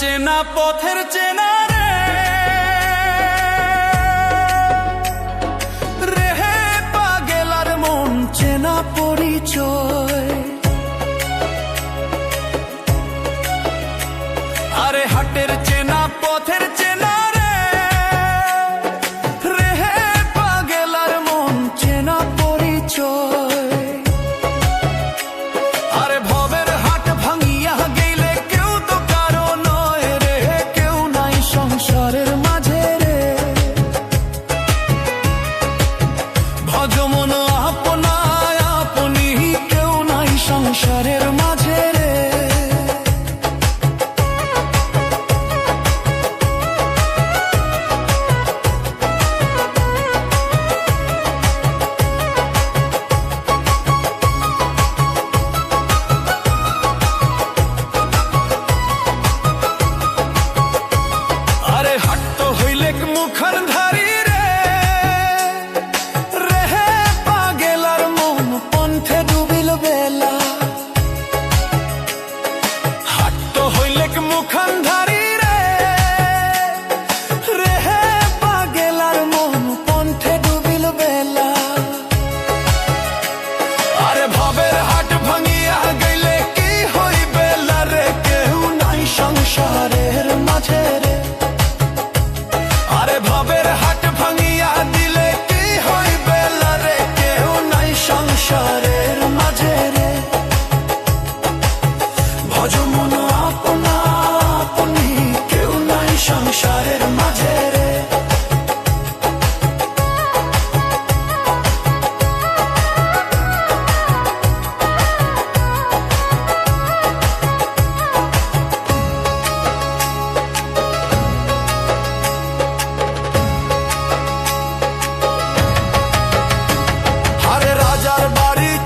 চেনা পথের চেনা রে, রেহে পাগেলার মন চেনা পরিচয়। আরে হাটের চেনা পথের চেনা রে, রেহে পাগেলার মন চেনা পরিচয়। আরে ভবের হাট ভাঙিয়া গেলে কেউ তো কারো নয় রে, কেউ নাই সংসারের মাঝে রে। ভজমন আপনায় আপনি, কেউ নাই সংসারের মাঝে রে। মুখর ধারি রে, রেহে পাগেলার মন পন্থে ডুবিল বেলা। হাট্ট হইলেক মুখর ধারি রে, রেহে পাগেলার মন পন্থে ডুবিল বেলা। আরে ভবের হাট ভাঙিয়া গেলে কি হইবে রে, কেউ নাই সংসারের মাঝে রে। ভবের হাট ভাঙিয়া দিলে কি হইবে রে, কেউ নাই সংসারের মাঝে রে। ভজমন আপনা আপনি, কেউ নাই সংসারের মাঝে রে।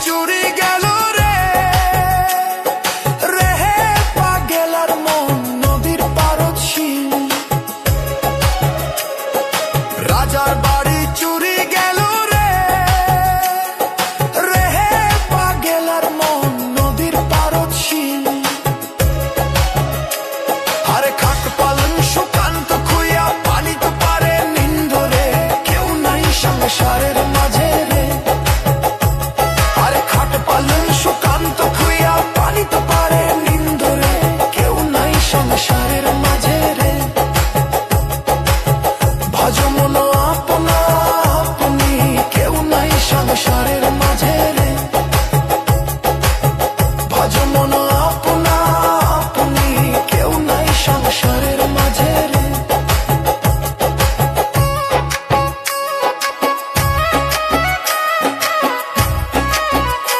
চুরি গেল রে, রেহে পাগেলার মন নদীর পারদশীল। রাজার বাড়ি চুরি গেল রে, রেহে পাগেলার মন নদীর পারদশীল। আরে খাট পালন সুকান্ত খুইয়া পানি তো পারে নিন্দরে, কেউ নাই সংসারের মাঝে রে। পালন সুকান্ত খুইয়া পানি তো পারে নিন্দরে, কেউ নাই সংসারের মাঝে রে। ভজমন আপনা আপনি, কেউ নাই সংসারের